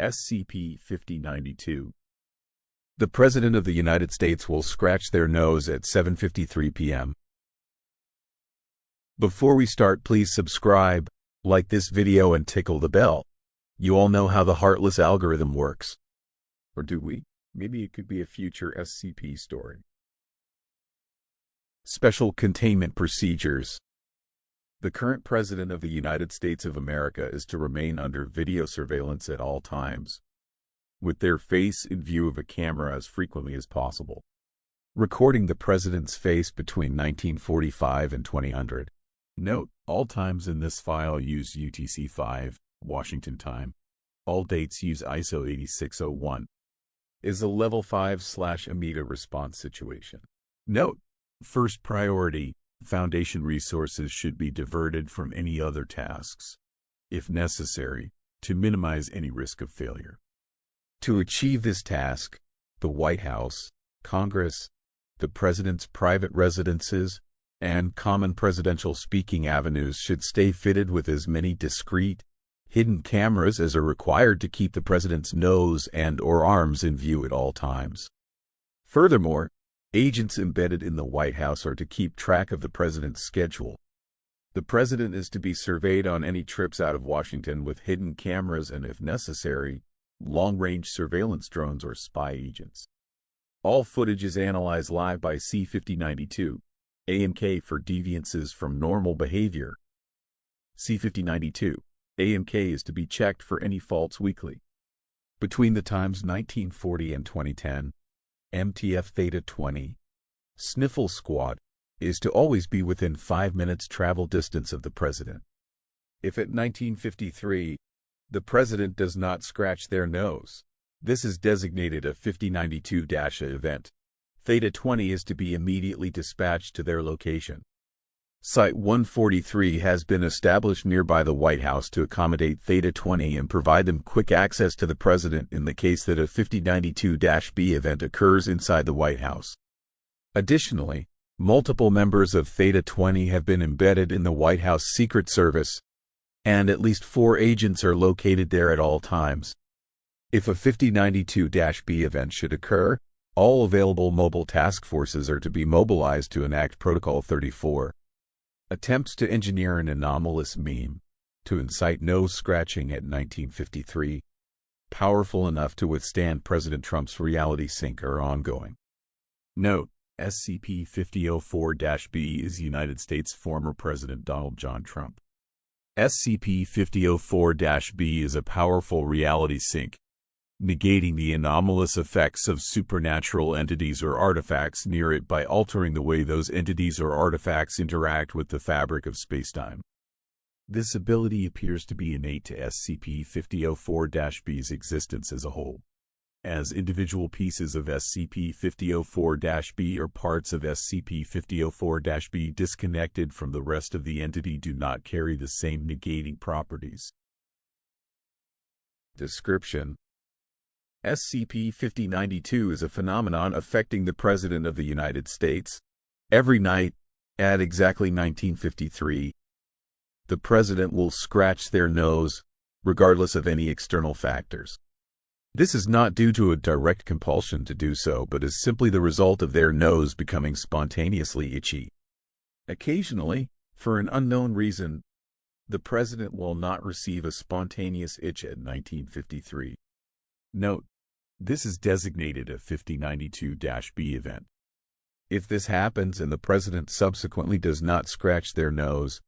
SCP-5092. The President of the United States will scratch their nose at 7:53 p.m. Before we start, please subscribe, like this video, and tickle the bell. You all know how the heartless algorithm works. Or do we? Maybe it could be a future SCP story. Special Containment Procedures. The current President of the United States of America is to remain under video surveillance at all times, with their face in view of a camera as frequently as possible. Recording the President's face between 1945 and 2000. Note, all times in this file use UTC-5, Washington time. All dates use ISO 8601. Is a Level 5/Amida response situation. Note, first priority, Foundation resources should be diverted from any other tasks, if necessary, to minimize any risk of failure. To achieve this task, the White House, Congress, the President's private residences, and common presidential speaking avenues should stay fitted with as many discrete, hidden cameras as are required to keep the President's nose and/or arms in view at all times. Furthermore, agents embedded in the White House are to keep track of the President's schedule. The President is to be surveyed on any trips out of Washington with hidden cameras and, if necessary, long-range surveillance drones or spy agents. All footage is analyzed live by C-5092, AMK for deviances from normal behavior. C-5092, AMK is to be checked for any faults weekly. Between the times 1940 and 2010, MTF Theta 20, Sniffle Squad, is to always be within 5 minutes travel distance of the President. If at 1953, the President does not scratch their nose, this is designated a 5092-A event. Theta 20 is to be immediately dispatched to their location. Site 143 has been established nearby the White House to accommodate Theta 20 and provide them quick access to the President in the case that a 5092-B event occurs inside the White House. Additionally, multiple members of Theta 20 have been embedded in the White House Secret Service, and at least 4 agents are located there at all times. If a 5092-B event should occur, all available mobile task forces are to be mobilized to enact Protocol 34. Attempts to engineer an anomalous meme to incite nose scratching at 1953, powerful enough to withstand President Trump's reality sink, are ongoing. Note, SCP-5004-B is United States former President Donald John Trump. SCP-5004-B is a powerful reality sink, negating the anomalous effects of supernatural entities or artifacts near it by altering the way those entities or artifacts interact with the fabric of spacetime. This ability appears to be innate to SCP-5004-B's existence as a whole, as individual pieces of SCP-5004-B or parts of SCP-5004-B disconnected from the rest of the entity do not carry the same negating properties. Description: SCP-5092 is a phenomenon affecting the President of the United States. Every night, at exactly 1953, the President will scratch their nose, regardless of any external factors. This is not due to a direct compulsion to do so, but is simply the result of their nose becoming spontaneously itchy. Occasionally, for an unknown reason, the President will not receive a spontaneous itch at 1953. Note, this is designated a 5092-B event. If this happens and the President subsequently does not scratch their nose,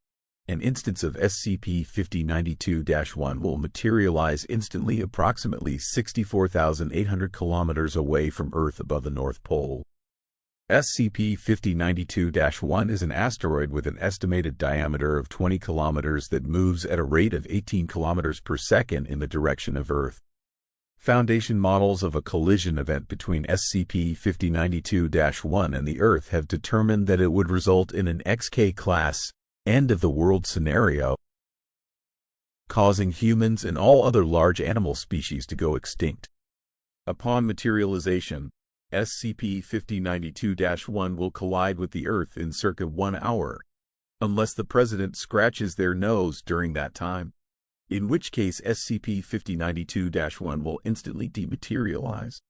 an instance of SCP-5092-1 will materialize instantly approximately 64,800 kilometers away from Earth above the North Pole. SCP-5092-1 is an asteroid with an estimated diameter of 20 kilometers that moves at a rate of 18 kilometers per second in the direction of Earth. Foundation models of a collision event between SCP-5092-1 and the Earth have determined that it would result in an XK-class, end-of-the-world scenario, causing humans and all other large animal species to go extinct. Upon materialization, SCP-5092-1 will collide with the Earth in circa 1 hour, unless the President scratches their nose during that time. in which case SCP-5092-1 will instantly dematerialize.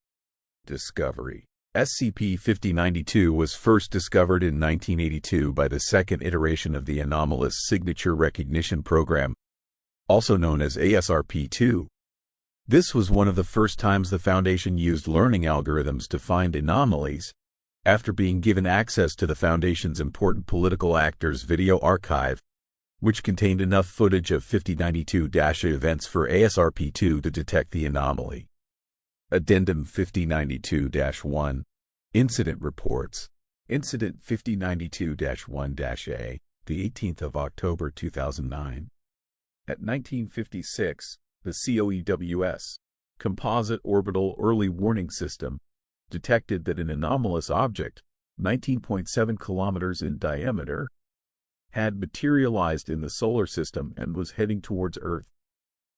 Discovery. SCP-5092 was first discovered in 1982 by the second iteration of the Anomalous Signature Recognition Program, also known as ASRP-2. This was one of the first times the Foundation used learning algorithms to find anomalies, after being given access to the Foundation's important political actors video archive, which contained enough footage of 5092- events for ASRP-2 to detect the anomaly. Addendum 5092-1 Incident Reports. Incident 5092-1-A, the 18th of October 2009. At 1956, the COEWS, Composite Orbital Early Warning System, detected that an anomalous object, 19.7 kilometers in diameter, had materialized in the solar system and was heading towards Earth.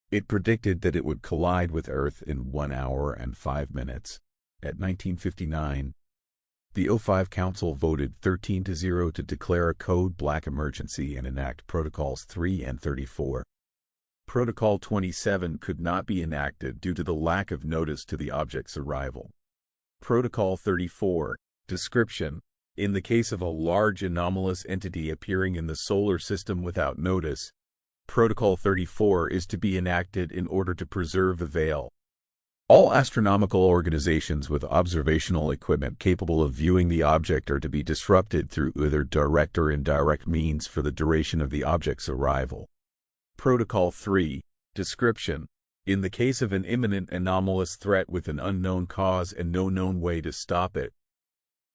It predicted that it would collide with Earth in 1 hour and 5 minutes. At 1959, the O5 Council voted 13-0 to declare a Code Black emergency and enact Protocols 3 and 34. Protocol 27 could not be enacted due to the lack of notice to the object's arrival. Protocol 34, Description. In the case of a large anomalous entity appearing in the solar system without notice, Protocol 34 is to be enacted in order to preserve the veil. All astronomical organizations with observational equipment capable of viewing the object are to be disrupted through either direct or indirect means for the duration of the object's arrival. Protocol 3, Description. In the case of an imminent anomalous threat with an unknown cause and no known way to stop it,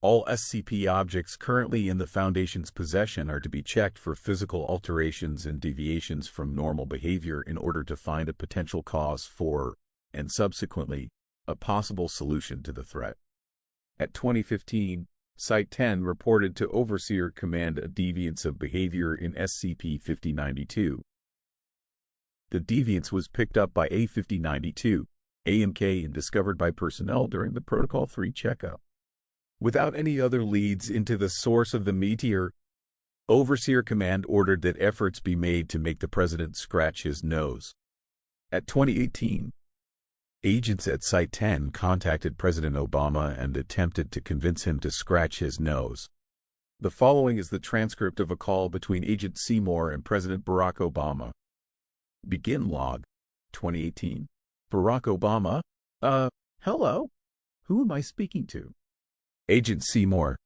all SCP objects currently in the Foundation's possession are to be checked for physical alterations and deviations from normal behavior in order to find a potential cause for, and subsequently, a possible solution to the threat. At 2015, Site-10 reported to Overseer Command a deviance of behavior in SCP-5092. The deviance was picked up by A-5092, AMK, and discovered by personnel during the Protocol 3 checkup. Without any other leads into the source of the meteor, Overseer Command ordered that efforts be made to make the President scratch his nose. At 2018, agents at Site-10 contacted President Obama and attempted to convince him to scratch his nose. The following is the transcript of a call between Agent Seymour and President Barack Obama. Begin log. 2018. Barack Obama? Hello? Who am I speaking to? Agent Seymour.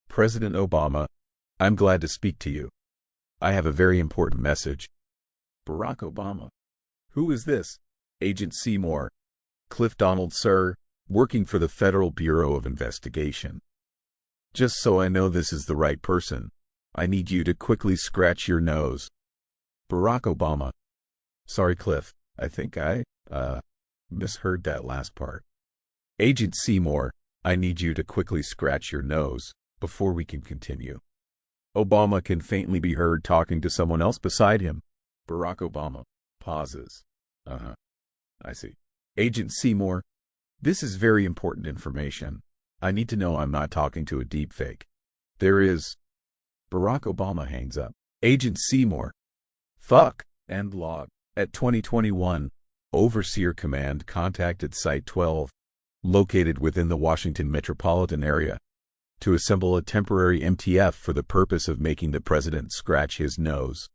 President Obama, I'm glad to speak to you. I have a very important message. Barack Obama. Who is this? Agent Seymour. Cliff Donald, sir, working for the Federal Bureau of Investigation. Just so I know this is the right person, I need you to quickly scratch your nose. Barack Obama. Sorry, Cliff, I think I misheard that last part. Agent Seymour, I need you to quickly scratch your nose before we can continue. Obama can faintly be heard talking to someone else beside him. Barack Obama pauses. I see. Agent Seymour, this is very important information. I need to know I'm not talking to a deepfake. There is. Barack Obama hangs up. Agent Seymour. Fuck. End log. At 2021, Overseer Command contacted Site-12, located within the Washington metropolitan area, to assemble a temporary MTF for the purpose of making the President scratch his nose.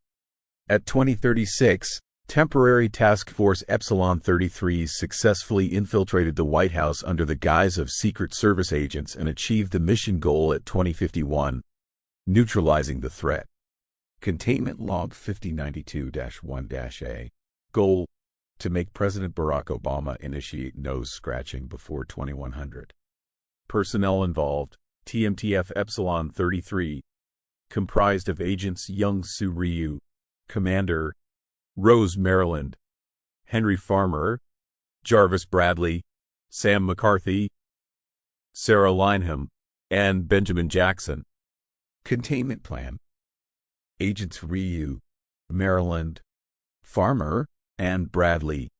At 2036, Temporary Task Force Epsilon 33 successfully infiltrated the White House under the guise of Secret Service agents and achieved the mission goal at 2051, neutralizing the threat. Containment Log 5092-1-A. Goal: to make President Barack Obama initiate nose scratching before 2100. Personnel involved: TMTF Epsilon 33, comprised of Agents Young Soo Ryu, Commander, Rose Maryland, Henry Farmer, Jarvis Bradley, Sam McCarthy, Sarah Lineham, and Benjamin Jackson. Containment Plan: Agents Ryu, Maryland, Farmer, and Bradley,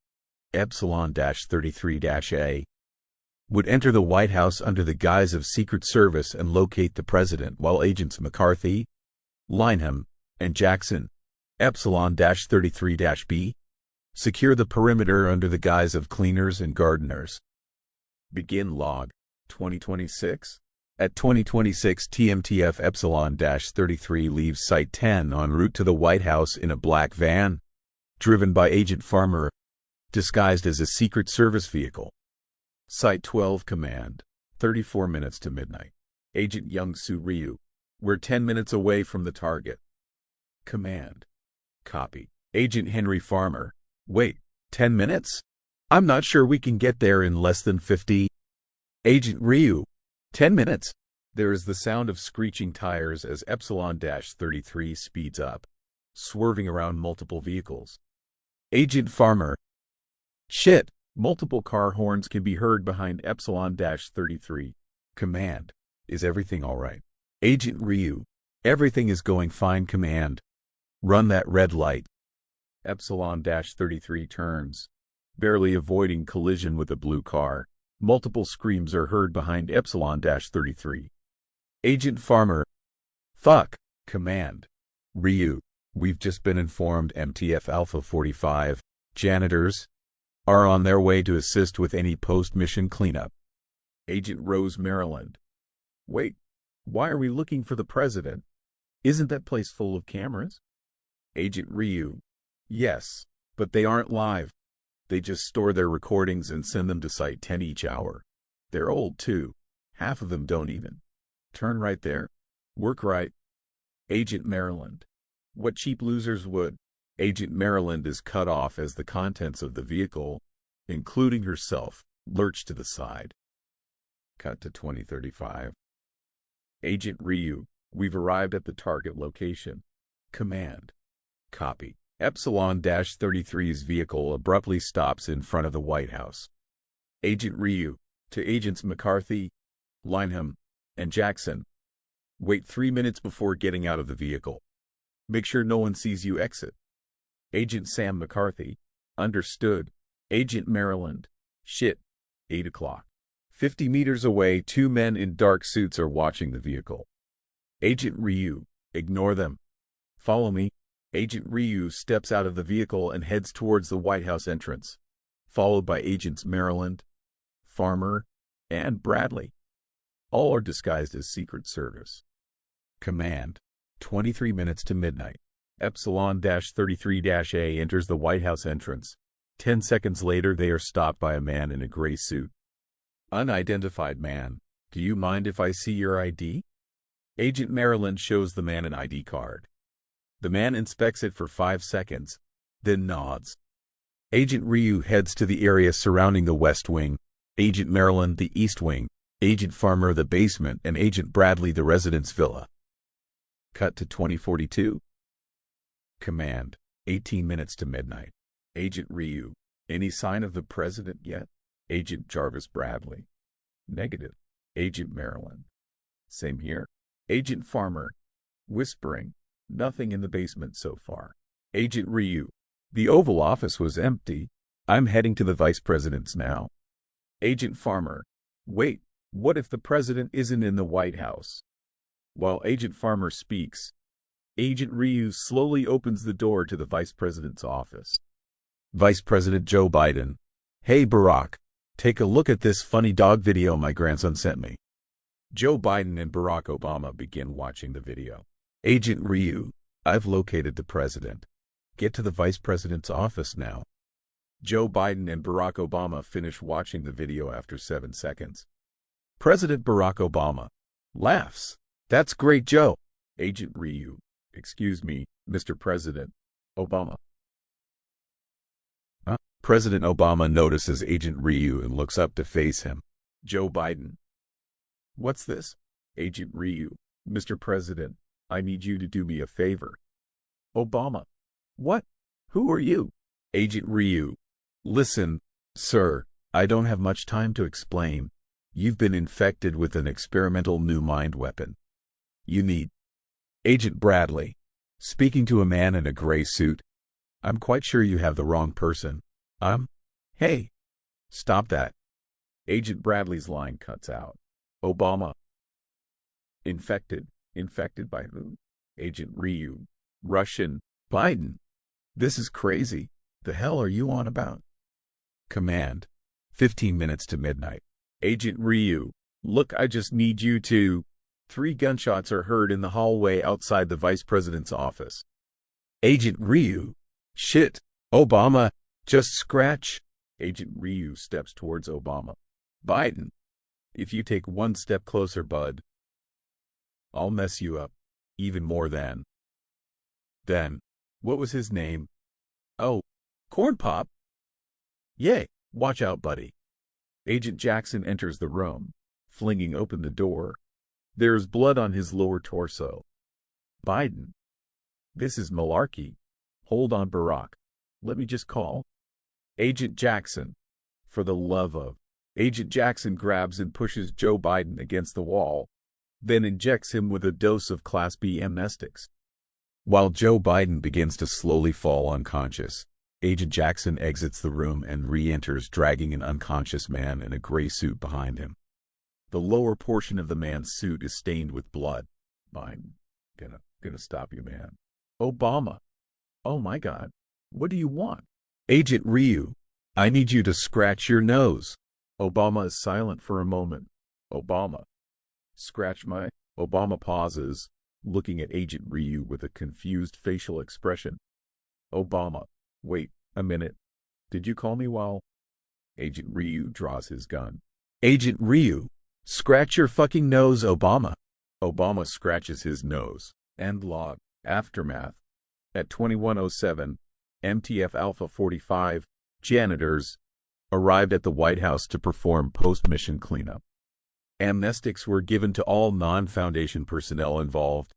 Epsilon-33-A, would enter the White House under the guise of Secret Service and locate the President, while Agents McCarthy, Lineham, and Jackson, Epsilon-33-B, Secure the perimeter under the guise of cleaners and gardeners. Begin log. 2026. At 2026 TMTF Epsilon-33 leaves Site 10 en route to the White House in a black van, driven by Agent Farmer, disguised as a Secret Service vehicle. Site 12 Command. 34 minutes to midnight. Agent Young-Soo Ryu. We're 10 minutes away from the target. Command. Copy. Agent Henry Farmer. Wait, 10 minutes? I'm not sure we can get there in less than 50. Agent Ryu. 10 minutes. There is the sound of screeching tires as Epsilon-33 speeds up, swerving around multiple vehicles. Agent Farmer. Shit! Multiple car horns can be heard behind Epsilon-33. Command. Is everything all right? Agent Ryu. Everything is going fine, Command. Run that red light. Epsilon-33 turns, barely avoiding collision with a blue car. Multiple screams are heard behind Epsilon-33. Agent Farmer. Fuck. Command. Ryu. We've just been informed MTF Alpha 45, janitors, are on their way to assist with any post-mission cleanup. Agent Rose, Maryland. Wait, why are we looking for the president? Isn't that place full of cameras? Agent Ryu. Yes, but they aren't live. They just store their recordings and send them to Site 10 each hour. They're old too. Half of them don't even. Turn right there. Work right. Agent Maryland. What cheap losers would? Agent Maryland is cut off as the contents of the vehicle, including herself, lurch to the side. Cut to 2035. Agent Ryu. We've arrived at the target location. Command. Copy. Epsilon-33's vehicle abruptly stops in front of the White House. Agent Ryu. To Agents McCarthy, Lineham, and Jackson. Wait 3 minutes before getting out of the vehicle. Make sure no one sees you exit. Agent Sam McCarthy. Understood. Agent Maryland. Shit. 8 o'clock. 50 meters away, 2 men in dark suits are watching the vehicle. Agent Ryu. Ignore them. Follow me. Agent Ryu steps out of the vehicle and heads towards the White House entrance, followed by Agents Maryland, Farmer, and Bradley. All are disguised as Secret Service. Command. 23 minutes to midnight. Epsilon-33-A enters the White House entrance. 10 seconds later, they are stopped by a man in a gray suit. Unidentified man. Do you mind if I see your ID? Agent Maryland shows the man an ID card. The man inspects it for 5 seconds, then nods. Agent Ryu heads to the area surrounding the West Wing, Agent Maryland the East Wing, Agent Farmer the basement, and Agent Bradley the residence villa. Cut to 2042. Command. 18 minutes to midnight. Agent Ryu. Any sign of the president yet? Agent Jarvis Bradley. Negative. Agent Maryland. Same here. Agent Farmer. Whispering. Nothing in the basement so far. Agent Ryu. The Oval Office was empty. I'm heading to the Vice President's now. Agent Farmer. Wait, what if the President isn't in the White House? While Agent Farmer speaks, Agent Ryu slowly opens the door to the Vice President's office. Vice President Joe Biden. Hey Barack, take a look at this funny dog video my grandson sent me. Joe Biden and Barack Obama begin watching the video. Agent Ryu. I've located the President. Get to the Vice President's office now. Joe Biden and Barack Obama finish watching the video after 7 seconds. President Barack Obama laughs. That's great, Joe. Agent Ryu. Excuse me, Mr. President. Obama. President Obama notices Agent Ryu and looks up to face him. Joe Biden. What's this? Agent Ryu. Mr. President, I need you to do me a favor. Obama. What? Who are you? Agent Ryu. Listen, sir, I don't have much time to explain. You've been infected with an experimental new mind weapon. You need... Agent Bradley. Speaking to a man in a gray suit. I'm quite sure you have the wrong person. Hey. Stop that. Agent Bradley's line cuts out. Obama. Infected. Infected by who? Agent Ryu. Russian. Biden. This is crazy. The hell are you on about? Command. 15 minutes to midnight. Agent Ryu, look, I just need you to... 3 gunshots are heard in the hallway outside the Vice President's office. Agent Ryu. Shit. Obama. Just scratch. Agent Ryu steps towards Obama. Biden. If you take 1 step closer, bud, I'll mess you up. Even more than. Then. What was his name? Oh, Corn Pop. Yay. Watch out, buddy. Agent Jackson enters the room, flinging open the door. There's blood on his lower torso. Biden. This is malarkey. Hold on, Barack. Let me just call. Agent Jackson. For the love of... Agent Jackson grabs and pushes Joe Biden against the wall, then injects him with a dose of Class B amnestics. While Joe Biden begins to slowly fall unconscious, Agent Jackson exits the room and re-enters dragging an unconscious man in a gray suit behind him. The lower portion of the man's suit is stained with blood. Biden. Gonna stop you, man. Obama. Oh my God. What do you want? Agent Ryu. I need you to scratch your nose. Obama is silent for a moment. Obama. Scratch my... Obama pauses, looking at Agent Ryu with a confused facial expression. Obama. Wait a minute. Did you call me while... Agent Ryu draws his gun. Agent Ryu. Scratch your fucking nose, Obama. Obama scratches his nose. End log. Aftermath. At 21:07, MTF Alpha 45, janitors, arrived at the White House to perform post-mission cleanup. Amnestics were given to all non-Foundation personnel involved.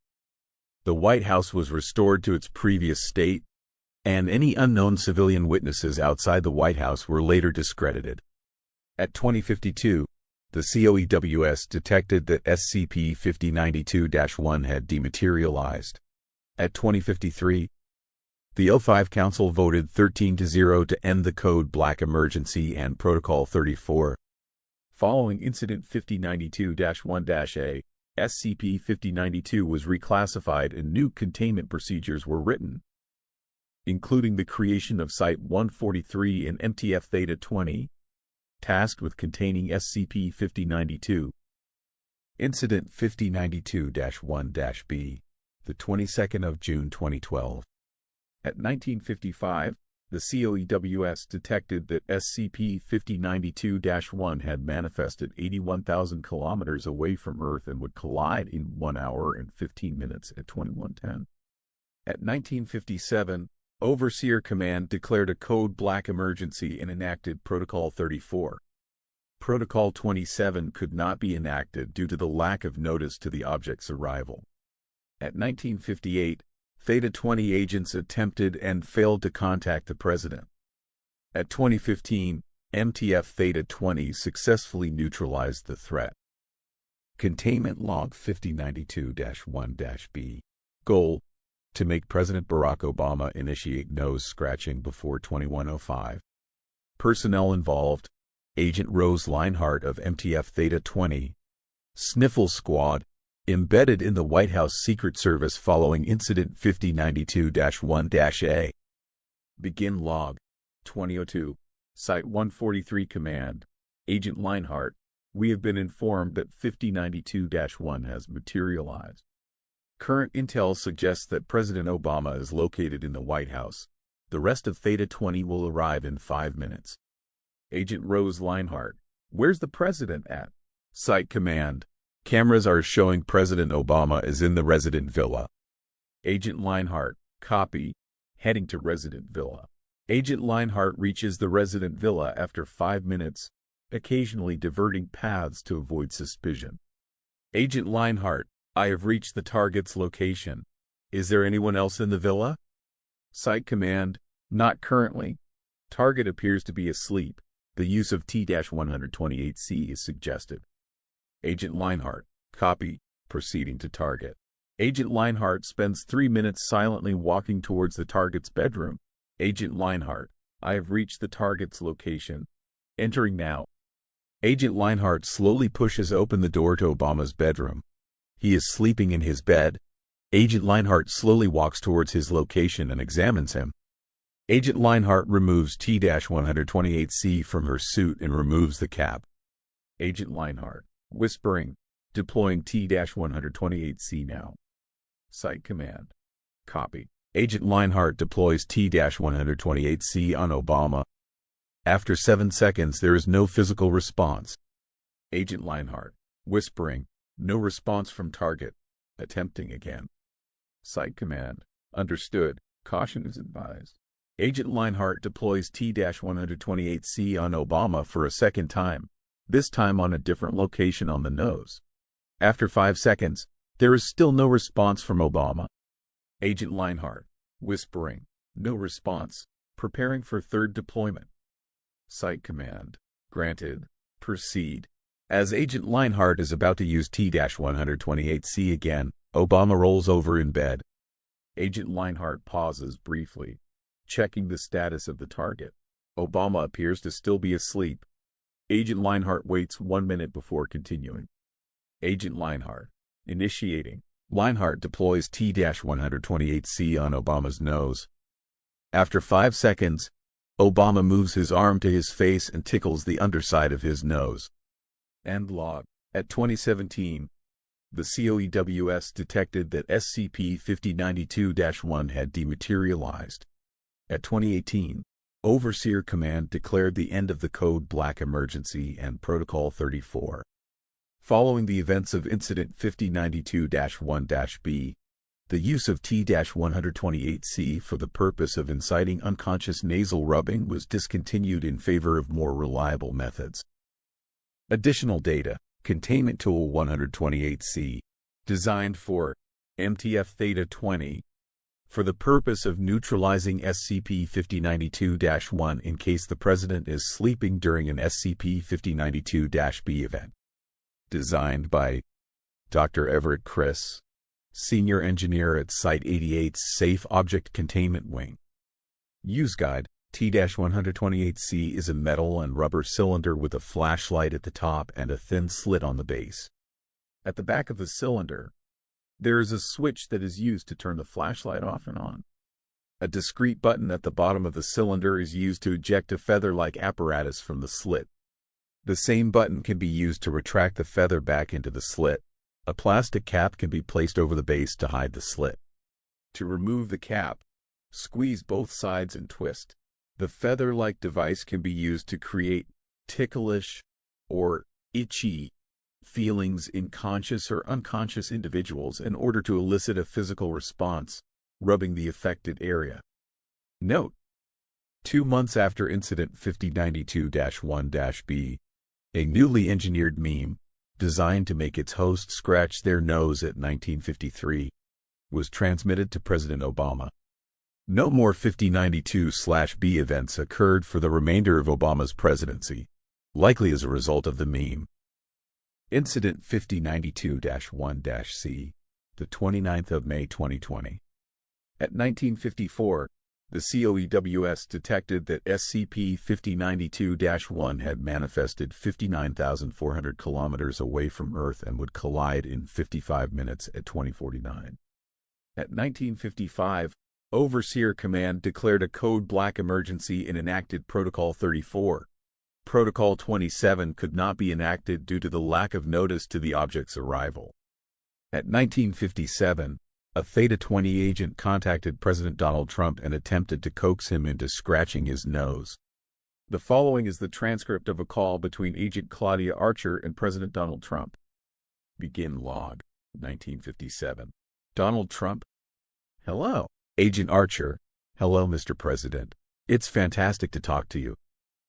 The White House was restored to its previous state, and any unknown civilian witnesses outside the White House were later discredited. At 2052, the COEWS detected that SCP-5092-1 had dematerialized. At 2053, the O5 Council voted 13-0 to end the Code Black Emergency and Protocol 34. Following Incident 5092-1-A, SCP-5092 was reclassified and new containment procedures were written, including the creation of Site-143 in MTF Theta-20, tasked with containing SCP-5092. Incident 5092-1-B, the 22nd of June 2012. At 1955, the COEWS detected that SCP-5092-1 had manifested 81,000 kilometers away from Earth and would collide in 1 hour and 15 minutes at 2110. At 1957, Overseer Command declared a Code Black emergency and enacted Protocol 34. Protocol 27 could not be enacted due to the lack of notice to the object's arrival. At 1958, Theta-20 agents attempted and failed to contact the President. At 2015, MTF Theta-20 successfully neutralized the threat. Containment Log 5092-1-B. Goal: to make President Barack Obama initiate nose scratching before 2105. Personnel involved: Agent Rose Leinhardt of MTF Theta-20, Sniffle Squad, embedded in the White House Secret Service following Incident 5092-1-A. Begin Log 2002. Site-143 Command. Agent Leinhardt, we have been informed that 5092-1 has materialized. Current intel suggests that President Obama is located in the White House. The rest of Theta-20 will arrive in 5 minutes. Agent Rose Leinhardt, where's the President at? Site Command. Cameras are showing President Obama is in the resident villa. Agent Leinhardt, copy. Heading to resident villa. Agent Leinhardt reaches the resident villa after 5 minutes, occasionally diverting paths to avoid suspicion. Agent Leinhardt, I have reached the target's location. Is there anyone else in the villa? Site Command, not currently. Target appears to be asleep. The use of T-128C is suggested. Agent Leinhardt, copy, proceeding to target. Agent Leinhardt spends 3 minutes silently walking towards the target's bedroom. Agent Leinhardt, I have reached the target's location. Entering now. Agent Leinhardt slowly pushes open the door to Obama's bedroom. He is sleeping in his bed. Agent Leinhardt slowly walks towards his location and examines him. Agent Leinhardt removes T-128C from her suit and removes the cap. Agent Leinhardt, whispering, deploying T-128C now. Site command. Copy. Agent Leinhardt deploys T-128C on Obama. After 7 seconds, there is no physical response. Agent Leinhardt, whispering, no response from target. Attempting again. Site command. Understood. Caution is advised. Agent Leinhardt deploys T-128C on Obama for a second time, this time on a different location on the nose. After 5 seconds, there is still no response from Obama. Agent Leinhardt, whispering, no response, preparing for third deployment. Site command. Granted. Proceed. As Agent Leinhardt is about to use T-128C again, Obama rolls over in bed. Agent Leinhardt pauses briefly, checking the status of the target. Obama appears to still be asleep. Agent Leinhardt waits 1 minute before continuing. Agent Leinhardt, initiating. Leinhardt deploys T-128C on Obama's nose. After 5 seconds, Obama moves his arm to his face and tickles the underside of his nose. End log. At 2017, the COEWS detected that SCP-5092-1 had dematerialized. At 2018, Overseer Command declared the end of the Code Black Emergency and Protocol 34. Following the events of Incident 5092-1-B, the use of T-128C for the purpose of inciting unconscious nasal rubbing was discontinued in favor of more reliable methods. Additional data. Containment Tool 128C, designed for MTF Theta 20, for the purpose of neutralizing SCP-5092-1 in case the President is sleeping during an SCP-5092-B event. Designed by Dr. Everett Criss, Senior Engineer at Site-88's Safe Object Containment Wing. Use Guide. T-128C is a metal and rubber cylinder with a flashlight at the top and a thin slit on the base. At the back of the cylinder, there is a switch that is used to turn the flashlight off and on. A discrete button at the bottom of the cylinder is used to eject a feather-like apparatus from the slit. The same button can be used to retract the feather back into the slit. A plastic cap can be placed over the base to hide the slit. To remove the cap, squeeze both sides and twist. The feather-like device can be used to create ticklish or itchy feelings in conscious or unconscious individuals in order to elicit a physical response, rubbing the affected area. Note: 2 months after Incident 5092-1-B, a newly engineered meme, designed to make its host scratch their nose at 1953, was transmitted to President Obama. No more 5092-B events occurred for the remainder of Obama's presidency, likely as a result of the meme. Incident 5092-1-C, the 29th of May 2020. At 1954, the COEWS detected that SCP-5092-1 had manifested 59,400 kilometers away from Earth and would collide in 55 minutes at 2049. At 1955, Overseer Command declared a Code Black emergency and enacted Protocol 34. Protocol 27 could not be enacted due to the lack of notice to the object's arrival. At 1957, a Theta 20 agent contacted President Donald Trump and attempted to coax him into scratching his nose. The following is the transcript of a call between Agent Claudia Archer and President Donald Trump. Begin log. 1957. Donald Trump. Hello. Agent Archer. Hello, Mr. President. It's fantastic to talk to you.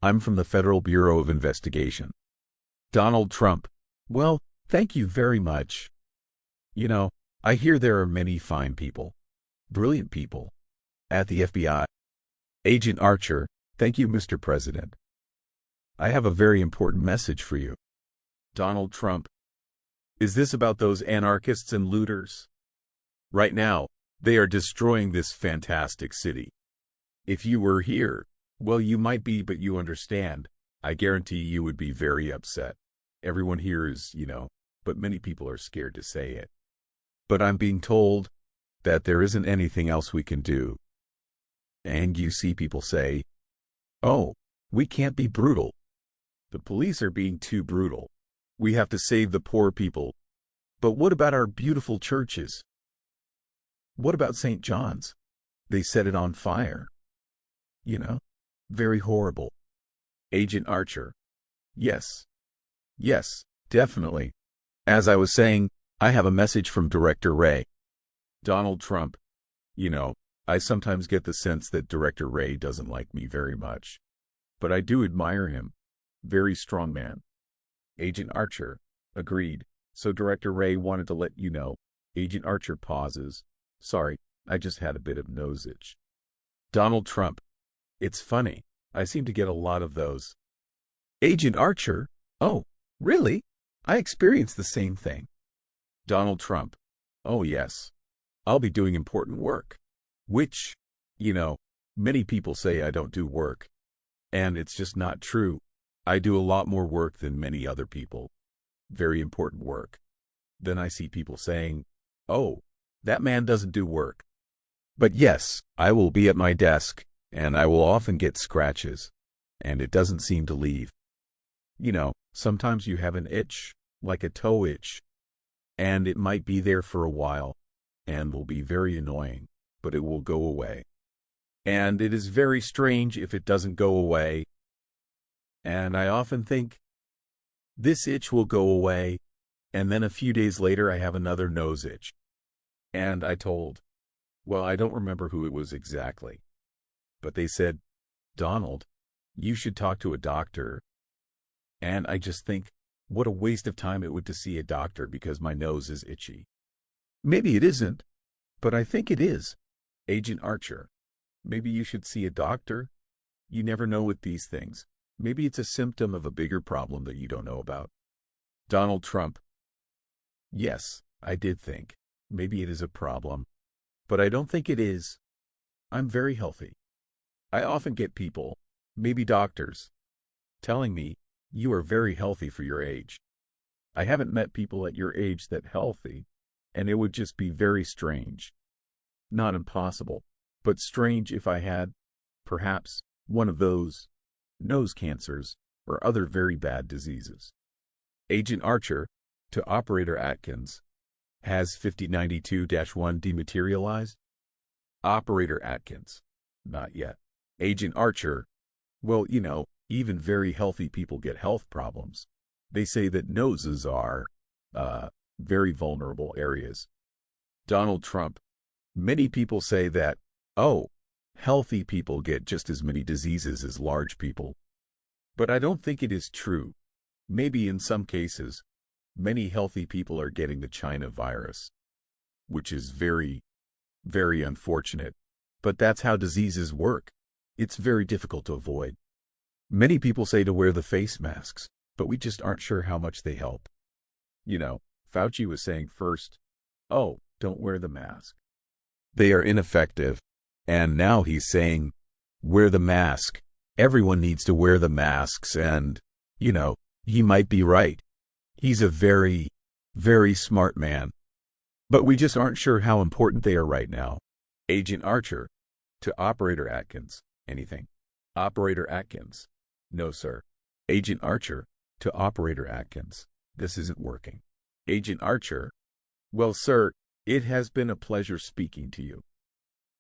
I'm from the Federal Bureau of Investigation. Donald Trump. Well, thank you very much. You know, I hear there are many fine people, brilliant people, at the FBI. Agent Archer. Thank you, Mr. President. I have a very important message for you. Donald Trump. Is this about those anarchists and looters? Right now, they are destroying this fantastic city. If you were here, well, you might be, but you understand. I guarantee you would be very upset. Everyone here is, but many people are scared to say it. But I'm being told that there isn't anything else we can do. And you see people say, "Oh, we can't be brutal. The police are being too brutal. We have to save the poor people. But what about our beautiful churches? What about St. John's? They set it on fire. You know, very horrible." Agent Archer: Yes. Yes, definitely. As I was saying, I have a message from Director Ray. Donald Trump: I sometimes get the sense that Director Ray doesn't like me very much. But I do admire him. Very strong man. Agent Archer: Agreed. So Director Ray wanted to let you know. Agent Archer pauses. Sorry, I just had a bit of nose itch. Donald Trump: It's funny. I seem to get a lot of those. Agent Archer: Oh, really? I experienced the same thing. Donald Trump: Oh, yes. I'll be doing important work. Which, many people say I don't do work. And it's just not true. I do a lot more work than many other people. Very important work. Then I see people saying, "Oh, that man doesn't do work." But yes, I will be at my desk, and I will often get scratches, and it doesn't seem to leave. Sometimes you have an itch, like a toe itch, and it might be there for a while, and will be very annoying, but it will go away. And it is very strange if it doesn't go away. And I often think, this itch will go away, and then a few days later I have another nose itch. And I don't remember who it was exactly, but they said, "Donald, you should talk to a doctor." And I just think, what a waste of time it would to see a doctor because my nose is itchy. Maybe it isn't, but I think it is. Agent Archer: Maybe you should see a doctor. You never know with these things. Maybe it's a symptom of a bigger problem that you don't know about. Donald Trump: Yes, I did think. Maybe it is a problem. But I don't think it is. I'm very healthy. I often get people, maybe doctors, telling me, "You are very healthy for your age." I haven't met people at your age that healthy, and it would just be very strange. Not impossible, but strange if I had, perhaps, one of those nose cancers or other very bad diseases. Agent Archer to Operator Atkins: Has 5092-1 dematerialized? Operator Atkins: Not yet. Agent Archer: Well, even very healthy people get health problems. They say that noses are, very vulnerable areas. Donald Trump: Many people say that, healthy people get just as many diseases as large people. But I don't think it is true. Maybe in some cases, many healthy people are getting the China virus, which is very, very unfortunate. But that's how diseases work. It's very difficult to avoid. Many people say to wear the face masks, but we just aren't sure how much they help. Fauci was saying first, don't wear the mask. They are ineffective. And now he's saying, wear the mask. Everyone needs to wear the masks, and, he might be right. He's a very, very smart man. But we just aren't sure how important they are right now. Agent Archer to Operator Atkins: Anything? Operator Atkins: No, sir. Agent Archer to Operator Atkins: This isn't working. Agent Archer: Well, sir, it has been a pleasure speaking to you.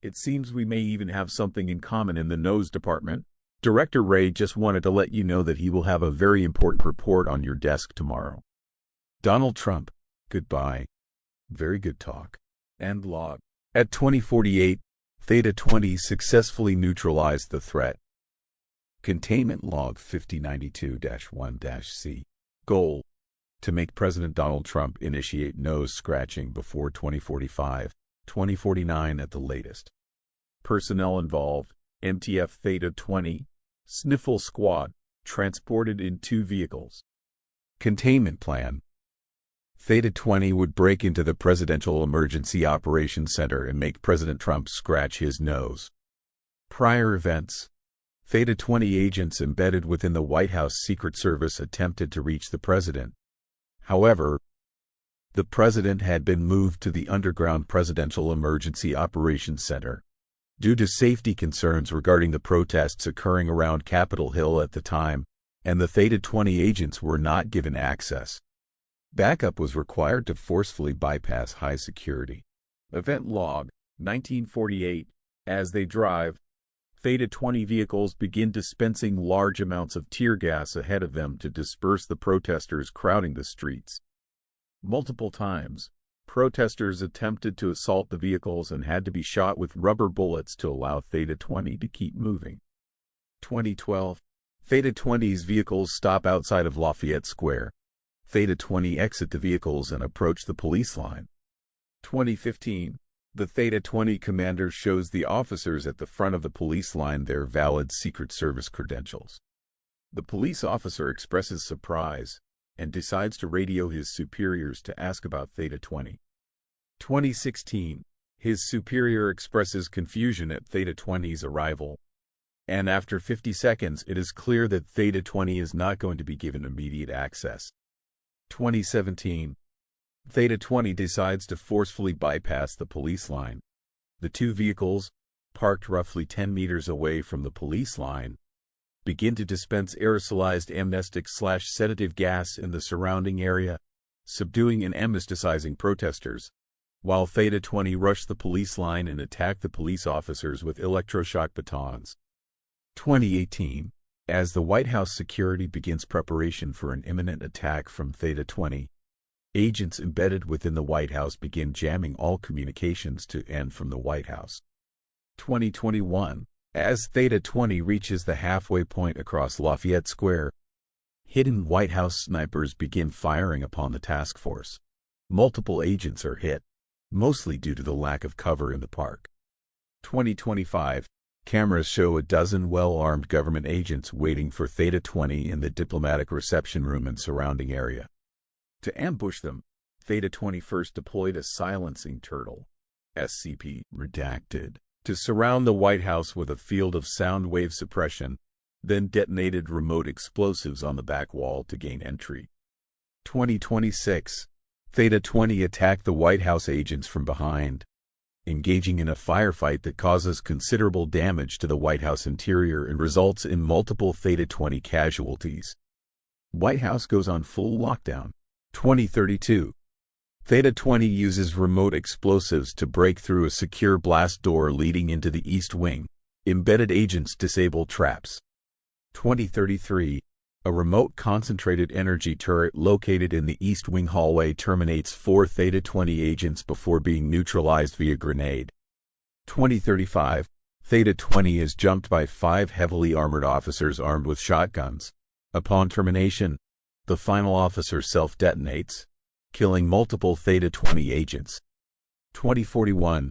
It seems we may even have something in common in the nose department. Director Ray just wanted to let you know that he will have a very important report on your desk tomorrow. Donald Trump: Goodbye. Very good talk. End log. At 2048, Theta 20 successfully neutralized the threat. Containment log 5092-1-C. Goal: to make President Donald Trump initiate nose scratching before 2045, 2049 at the latest. Personnel involved: MTF Theta 20, Sniffle Squad, transported in 2 vehicles. Containment plan: Theta 20 would break into the Presidential Emergency Operations Center and make President Trump scratch his nose. Prior events: Theta 20 agents embedded within the White House Secret Service attempted to reach the president. However, the president had been moved to the underground Presidential Emergency Operations Center. Due to safety concerns regarding the protests occurring around Capitol Hill at the time, and the Theta-20 agents were not given access, backup was required to forcefully bypass high security. Event log, 1948. As they drive, Theta-20 vehicles begin dispensing large amounts of tear gas ahead of them to disperse the protesters crowding the streets. Multiple times, protesters attempted to assault the vehicles and had to be shot with rubber bullets to allow Theta-20 to keep moving. 2012. Theta-20's vehicles stop outside of Lafayette Square. Theta-20 exit the vehicles and approach the police line. 2015. The Theta-20 commander shows the officers at the front of the police line their valid Secret Service credentials. The police officer expresses surprise and decides to radio his superiors to ask about Theta-20. 2016. His superior expresses confusion at Theta-20's arrival, and after 50 seconds it is clear that Theta-20 is not going to be given immediate access. 2017. Theta-20 decides to forcefully bypass the police line. The two vehicles, parked roughly 10 meters away from the police line, begin to dispense aerosolized amnestic/sedative gas in the surrounding area, subduing and amnesticizing protesters, while Theta-20 rush the police line and attack the police officers with electroshock batons. 2018. As the White House security begins preparation for an imminent attack from Theta-20, agents embedded within the White House begin jamming all communications to and from the White House. 2021. As Theta-20 reaches the halfway point across Lafayette Square, hidden White House snipers begin firing upon the task force. Multiple agents are hit, mostly due to the lack of cover in the park. 2025. Cameras show a dozen well-armed government agents waiting for Theta-20 in the diplomatic reception room and surrounding area. To ambush them, Theta-20 first deployed a silencing turtle, SCP redacted, to surround the White House with a field of sound wave suppression, then detonated remote explosives on the back wall to gain entry. 2026. Theta-20 attacked the White House agents from behind, engaging in a firefight that causes considerable damage to the White House interior and results in multiple Theta-20 casualties. White House goes on full lockdown. 2032. Theta-20 uses remote explosives to break through a secure blast door leading into the East Wing. Embedded agents disable traps. 2033. A remote concentrated energy turret located in the East Wing hallway terminates 4 Theta-20 agents before being neutralized via grenade. 2035. Theta-20 is jumped by 5 heavily armored officers armed with shotguns. Upon termination, the final officer self-detonates, killing multiple Theta-20 agents. 2041.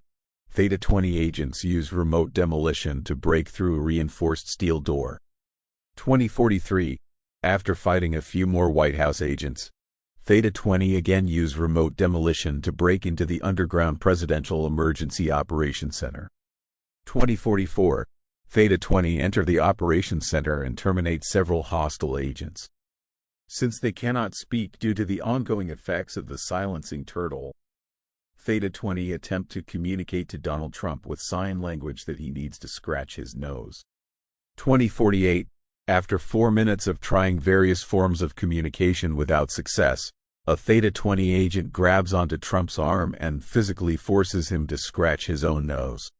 Theta-20 agents use remote demolition to break through a reinforced steel door. 2043. After fighting a few more White House agents, Theta-20 again use remote demolition to break into the underground Presidential Emergency Operations Center. 2044. Theta-20 enter the Operations Center and terminate several hostile agents. Since they cannot speak due to the ongoing effects of the silencing turtle, Theta-20 attempt to communicate to Donald Trump with sign language that he needs to scratch his nose. 2048. After 4 minutes of trying various forms of communication without success, a Theta-20 agent grabs onto Trump's arm and physically forces him to scratch his own nose.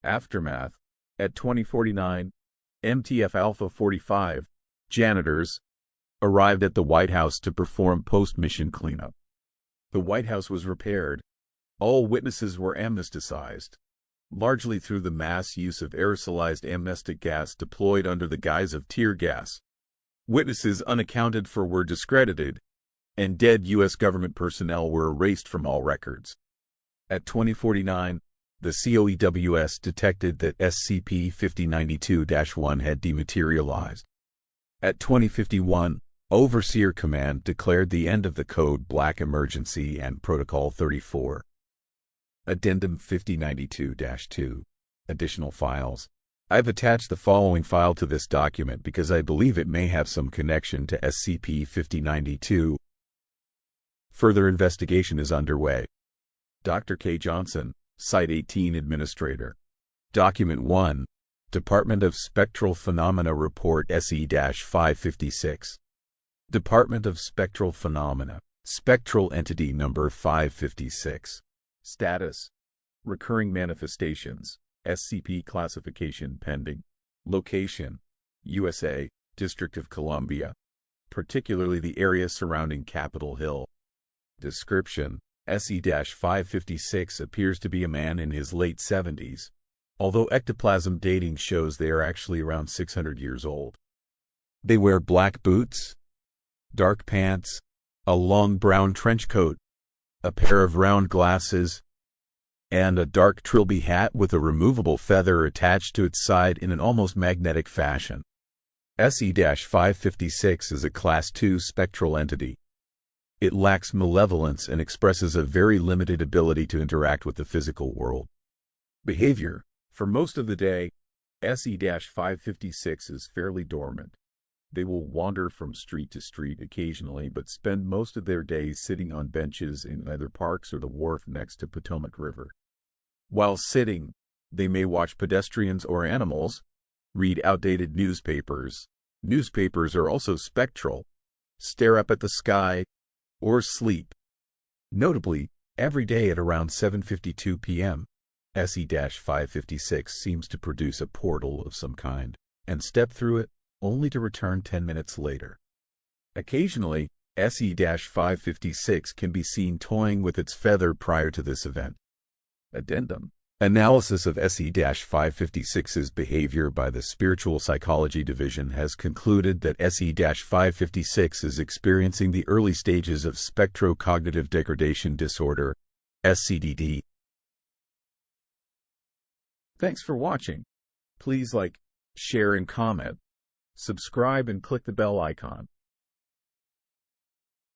Aftermath. At 2049, MTF Alpha 45, janitors, arrived at the White House to perform post-mission cleanup. The White House was repaired. All witnesses were amnesticized, largely through the mass use of aerosolized amnestic gas deployed under the guise of tear gas. Witnesses unaccounted for were discredited, and dead U.S. government personnel were erased from all records. At 2049, the COEWS detected that SCP-5092-1 had dematerialized. At 2051, Overseer Command declared the end of the Code Black Emergency and Protocol 34. Addendum 5092-2. Additional files. I've attached the following file to this document because I believe it may have some connection to SCP-5092. Further investigation is underway. Dr. K. Johnson, Site 18 Administrator. Document 1. Department of Spectral Phenomena Report SE-556. Department of Spectral Phenomena. Spectral Entity Number 556. Status: Recurring Manifestations. SCP Classification Pending. Location: USA, District of Columbia, particularly the area surrounding Capitol Hill. Description: SE-556 appears to be a man in his late 70s, although ectoplasm dating shows they are actually around 600 years old. They wear black boots, dark pants, a long brown trench coat, a pair of round glasses, and a dark trilby hat with a removable feather attached to its side in an almost magnetic fashion. SE-556 is a Class II spectral entity. It lacks malevolence and expresses a very limited ability to interact with the physical world. Behavior: for most of the day, SE-556 is fairly dormant. They will wander from street to street occasionally, but spend most of their days sitting on benches in either parks or the wharf next to Potomac River. While sitting, they may watch pedestrians or animals, read outdated newspapers. Newspapers are also spectral, stare up at the sky, or sleep. Notably, every day at around 7:52 p.m., SE-556 seems to produce a portal of some kind, and step through it, only to return 10 minutes later. Occasionally, SE-556 can be seen toying with its feather prior to this event. Addendum: Analysis of SE-556's behavior by the Spiritual Psychology Division has concluded that SE-556 is experiencing the early stages of spectrocognitive degradation disorder, SCDD. Thanks for watching. Please like, share, and comment. Subscribe and click the bell icon.